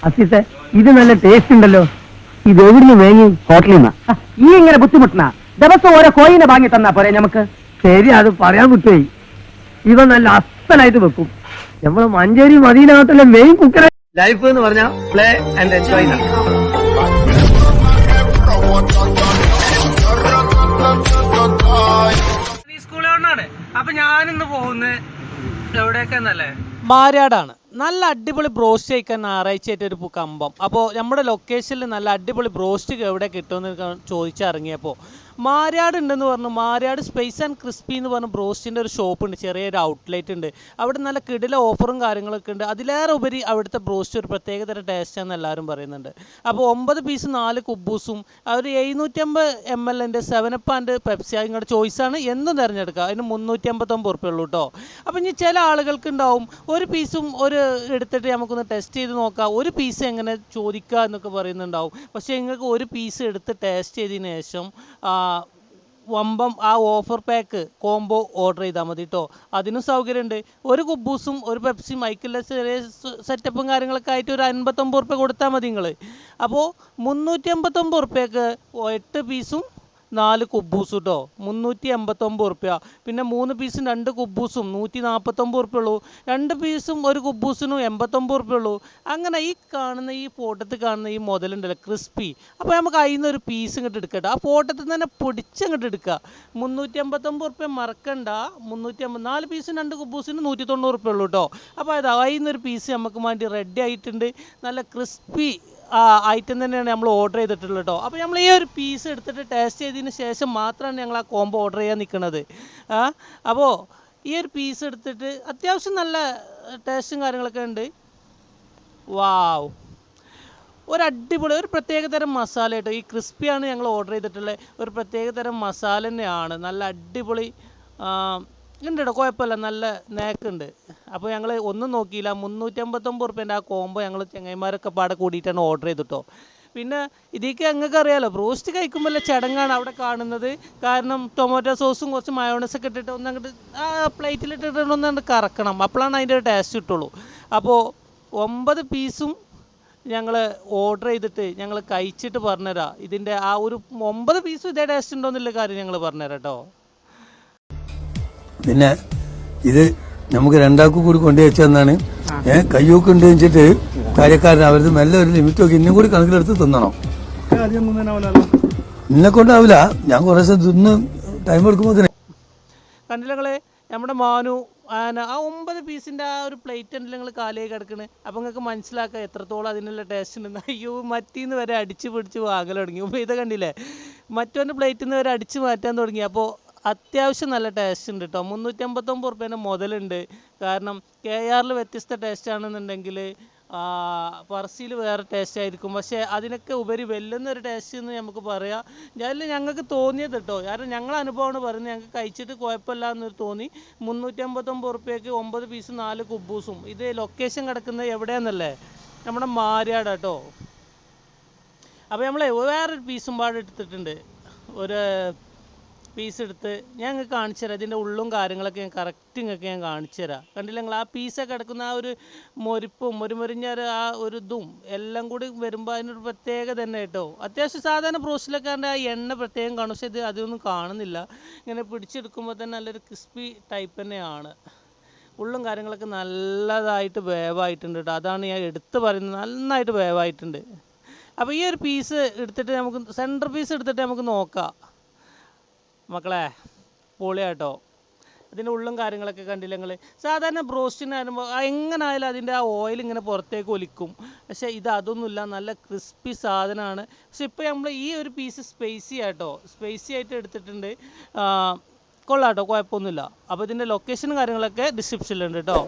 അസീസെ ഇത് നല്ല ടേസ്റ്റ് ഉണ്ടല്ലോ. ഇത് എവിടുന്ന് വാങ്ങി? ഹോട്ടലിൽ നിന്നാ. ഈ ഇങ്ങനെ ബുദ്ധിമുട്ടണ ദിവസം ഓരോ കോയിനെ വാങ്ങി തന്നാ പോരെ നമുക്ക്. ശരി, അത് പറയാൻ വിട്ടുപോയി. ഇവ നല്ല അസ്സലായിട്ട് വെക്കും. നമ്മള് മഞ്ചേരി മദീനകത്തുള്ള മെയിൻ കുക്കറെ. ലൈഫ് എന്ന് പറഞ്ഞാൽ പ്ലേ ആൻഡ് എൻജോയ്. സ്കൂളിലാണ്. അപ്പൊ ഞാനിന്ന് പോകുന്നത് എവിടേക്കെന്നല്ലേ? മാരാടാണ്. നല്ല അടിപൊളി ബ്രോസ്റ്റ് കഴിക്കാൻ ഞായറാഴ്ചയായിട്ട് ഒരു കമ്പം. അപ്പോൾ നമ്മുടെ ലൊക്കേഷനിൽ നല്ല അടിപൊളി ബ്രോസ്റ്റ് എവിടെ കിട്ടുമെന്ന് ചോദിച്ചിറങ്ങിയപ്പോൾ മാരാട് ഉണ്ടെന്ന് പറഞ്ഞു. മാരാട് സ്പൈസ് ആൻഡ് ക്രിസ്പി എന്ന് പറഞ്ഞ ബ്രോസ്റ്റിൻ്റെ ഒരു ഷോപ്പ് ഉണ്ട്, ചെറിയൊരു ഔട്ട്ലെറ്റ് ഉണ്ട്. അവിടെ നല്ല കിടില ഓഫറും കാര്യങ്ങളൊക്കെ ഉണ്ട്. അതിലേറെ ഉപരി അവിടുത്തെ ബ്രോസ്റ്റ് ഒരു പ്രത്യേകതരം ടേസ്റ്റാണെന്ന് എല്ലാവരും പറയുന്നുണ്ട്. അപ്പോൾ 9 പീസ് 4 കുബൂസും ഒരു 750 ml 7up ആൻഡ് പെപ്സി നിങ്ങളുടെ ചോയ്സാണ്. എന്തും തിരഞ്ഞെടുക്കുക. അതിന് 359 ഉറുപ്പിക ഉള്ളൂ കേട്ടോ. അപ്പോൾ ഇനി ചില ആളുകൾക്ക് ഉണ്ടാവും ഒരു പീസും ഒരു എടുത്തിട്ട് നമുക്കൊന്ന് ടെസ്റ്റ് ചെയ്ത് നോക്കാം, ഒരു പീസ് എങ്ങനെ ചോദിക്കുക എന്നൊക്കെ പറയുന്നുണ്ടാവും. പക്ഷേ നിങ്ങൾക്ക് ഒരു പീസ് എടുത്ത് ടേസ്റ്റ് ചെയ്തതിന് ശേഷം വമ്പം ആ ഓഫർ പാക്ക് കോംബോ ഓർഡർ ചെയ്താൽ മതി കേട്ടോ. അതിനും സൗകര്യമുണ്ട്. ഒരു കുബൂസും ഒരു പെപ്സിയും മൈക്കിലെ ചെറിയ സെറ്റപ്പും കാര്യങ്ങളൊക്കെ ആയിട്ട് ഒരു 59 ഉറുപ്പിക കൊടുത്താൽ മതി നിങ്ങൾ. അപ്പോൾ 359 ഉറുപ്പികക്ക് 8 പീസും 4 കുബൂസും കേട്ടോ, 389 ഉറുപ്പിക. പിന്നെ 3 പീസും 2 കുബൂസും 149 ഉറുപ്പിക ഉള്ളൂ. 2 പീസും ഒരു കുബൂസിനും 89 ഉറുപ്പിക ഉള്ളൂ. അങ്ങനെ ഈ കാണുന്ന ഈ ഫോട്ടോത്തിൽ കാണുന്ന ഈ മുതലുണ്ടല്ലോ ക്രിസ്പി, അപ്പോൾ നമുക്ക് അതിൽ നിന്ന് ഒരു പീസ് ഇങ്ങോട്ട് എടുക്കട്ടെ. ആ ഫോട്ടോത്തിൽ തന്നെ പൊടിച്ചങ്ങോട്ട് എടുക്കുക. 389 ഉറുപ്പിക മറക്കണ്ട. 4 പീസും 2 കുബൂസിനും 190 ഉറുപ്പിക ഉള്ളൂ കേട്ടോ. അപ്പോൾ അത് അതിൽ നിന്നൊരു പീസ് നമുക്ക് വേണ്ടി റെഡി ആയിട്ടുണ്ട്. നല്ല ക്രിസ്പി ഐറ്റം തന്നെയാണ് നമ്മൾ ഓർഡർ ചെയ്തിട്ടുള്ളത് കേട്ടോ. അപ്പോൾ നമ്മൾ ഈ ഒരു പീസ് എടുത്തിട്ട് ടേസ്റ്റ് ചെയ്തതിന് ശേഷം മാത്രമാണ് ഞങ്ങൾ ആ കോംബോ ഓർഡർ ചെയ്യാൻ നിൽക്കുന്നത്. അപ്പോൾ ഈ ഒരു പീസ് എടുത്തിട്ട് അത്യാവശ്യം നല്ല ടേസ്റ്റും കാര്യങ്ങളൊക്കെ ഉണ്ട്. വാവ്, ഒരു അടിപൊളി ഒരു പ്രത്യേകതരം മസാല കേട്ടോ. ഈ ക്രിസ്പിയാണ് ഞങ്ങൾ ഓർഡർ ചെയ്തിട്ടുള്ളത്. ഒരു പ്രത്യേകതരം മസാല തന്നെയാണ്. നല്ല അടിപൊളി ഉണ്ട് കേട്ടോ, കുഴപ്പമില്ല, നല്ല നേക്കുണ്ട്. അപ്പോൾ ഞങ്ങൾ ഒന്നും നോക്കിയില്ല, 359 ഉറുപ്പികേൻ്റെ ആ കോംബോ ഞങ്ങൾ ചങ്ങായിമാരൊക്കെ പാടെ കൂടിയിട്ടാണ് ഓർഡർ ചെയ്തിട്ടോ. പിന്നെ ഇതിലേക്ക് ഞങ്ങൾക്ക് അറിയാമല്ലോ, ബ്രോസ്റ്റ് കഴിക്കുമ്പോൾ ചടങ്ങാണ് അവിടെ കാണുന്നത്. കാരണം ടൊമാറ്റോ സോസും കുറച്ച് മയോണൈസൊക്കെ ഇട്ടിട്ട് ഒന്ന് അങ്ങോട്ട് ആ പ്ലേറ്റിലിട്ടിട്ട് ഒന്ന് കറക്കണം, അപ്പോഴാണ് അതിൻ്റെ ഒരു ടേസ്റ്റ് കിട്ടുള്ളൂ. അപ്പോൾ 9 പീസും ഞങ്ങൾ ഓർഡർ ചെയ്തിട്ട് ഞങ്ങൾ കഴിച്ചിട്ട് പറഞ്ഞുതരാം. ഇതിൻ്റെ ആ ഒരു 9 പീസും ഇതേ ടേസ്റ്റ് ഉണ്ടോ എന്നുള്ള കാര്യം ഞങ്ങൾ പറഞ്ഞുതരാം കേട്ടോ. പിന്നെ ഇത് നമുക്ക് രണ്ടാൾക്കും കൂടി കൊണ്ടു വെച്ചെന്നാണ്. കയ്യൊക്കെ ഉണ്ട് വെച്ചിട്ട് കാര്യക്കാരൻ അവരത് മെല്ലെ ഒരു ലിമിറ്റ് നോക്കി ഇന്നും കൂടി കണക്കിലെടുത്ത് തിന്നണം. ഇന്നെ കൊണ്ടാവില്ല, ഞാൻ കുറേ തിന്ന് ടൈം എടുക്കുമ്പോൾ കണ്ടില്ലേ നമ്മുടെ മാനു ആ 9 പീസിൻ്റെ ആ ഒരു പ്ലേറ്റ് ഉണ്ടല്ലോ നിങ്ങൾ കാലിയായി കിടക്കണേ. അപ്പോൾ നിങ്ങൾക്ക് മനസ്സിലാക്കുക എത്രത്തോളം അതിനുള്ള ടേസ്റ്റ് ഉണ്ടെന്ന്. അയ്യോ, മറ്റീന്ന് വരെ അടിച്ച് പിടിച്ച് വാങ്ങൽ തുടങ്ങി. അപ്പോൾ ഇത് കണ്ടില്ലേ, മറ്റൊരു പ്ലേറ്റിൽ നിന്ന് വരെ അടിച്ച് മാറ്റാൻ തുടങ്ങി. അപ്പോൾ അത്യാവശ്യം നല്ല ടേസ്റ്റ് ഉണ്ട് കേട്ടോ. 359 ഉറുപ്പികേൻ്റെ മുതലുണ്ട്. കാരണം KRL വ്യത്യസ്ത ടേസ്റ്റ് ആണെന്നുണ്ടെങ്കിൽ പറശ്ശിയിൽ വേറെ ടേസ്റ്റ് ആയിരിക്കും. പക്ഷേ അതിനൊക്കെ ഉപരി വെല്ലുന്നൊരു ടേസ്റ്റ് എന്ന് നമുക്ക് പറയാം. ഞങ്ങൾക്ക് തോന്നിയത് കേട്ടോ, കാരണം ഞങ്ങളെ അനുഭവമാണ് പറയുന്നത്. ഞങ്ങൾക്ക് കഴിച്ചിട്ട് കുഴപ്പമില്ല എന്നൊരു തോന്നി. 359 ഉറുപ്പികയ്ക്ക് 9 പീസും 4 കുബൂസും. ഇത് ലൊക്കേഷൻ കിടക്കുന്നത് എവിടെയാണെന്നല്ലേ, നമ്മുടെ മാരാട് കേട്ടോ. അപ്പോൾ നമ്മൾ വേറൊരു പീസും പാട് എടുത്തിട്ടുണ്ട്. ഒരു പീസ് എടുത്ത് ഞാൻ നിങ്ങൾക്ക് കാണിച്ചു തരാം. ഇതിൻ്റെ ഉള്ളും കാര്യങ്ങളൊക്കെ കറക്റ്റ് നിങ്ങൾക്ക് ഞാൻ കാണിച്ചു തരാം. കണ്ടില്ല നിങ്ങൾ, ആ പീസൊക്കെ കിടക്കുന്ന ആ ഒരു മൊരിപ്പും മുരിഞ്ഞ ആ ഒരു ഇതും എല്ലാം കൂടി വരുമ്പോൾ അതിനൊരു പ്രത്യേകത തന്നെ കേട്ടോ. അത്യാവശ്യം സാധാരണ ബ്രോസ്റ്റിലൊക്കെ ആ എണ്ണ പ്രത്യേകം കാണും, പക്ഷേ ഇത് അതൊന്നും കാണുന്നില്ല. ഇങ്ങനെ പിടിച്ചെടുക്കുമ്പോൾ തന്നെ നല്ലൊരു ക്രിസ്പി ടൈപ്പ് തന്നെയാണ്. ഉള്ളും കാര്യങ്ങളൊക്കെ നല്ലതായിട്ട് വേവായിട്ടുണ്ട് കേട്ടോ. അതാണ് ഞാൻ എടുത്ത് പറയുന്നത്, നന്നായിട്ട് വേവായിട്ടുണ്ട്. അപ്പോൾ ഈ ഒരു പീസ് എടുത്തിട്ട് നമുക്ക് സെൻറ്റർ പീസ് എടുത്തിട്ട് നമുക്ക് നോക്കാം മക്കളെ. പൊളിയാട്ടോ. അതിൻ്റെ ഉള്ളും കാര്യങ്ങളൊക്കെ കണ്ടില്ല നിങ്ങൾ. സാധാരണ ബ്രോസ്റ്റിന് ആകുമ്പോൾ എങ്ങനെ ആയാലും അതിൻ്റെ ആ ഓയിൽ ഇങ്ങനെ പുറത്തേക്ക് ഒലിക്കും. പക്ഷേ ഇത് അതൊന്നുമില്ല, നല്ല ക്രിസ്പി സാധനമാണ്. പക്ഷെ ഇപ്പോൾ നമ്മൾ ഈ ഒരു പീസ് സ്പൈസി ആയിട്ട് എടുത്തിട്ടുണ്ട്. കൊള്ളാട്ടോ, കുഴപ്പമൊന്നുമില്ല. അപ്പോൾ ഇതിൻ്റെ ലൊക്കേഷനും കാര്യങ്ങളൊക്കെ ഡിസ്ക്രിപ്ഷനിലുണ്ട് കേട്ടോ.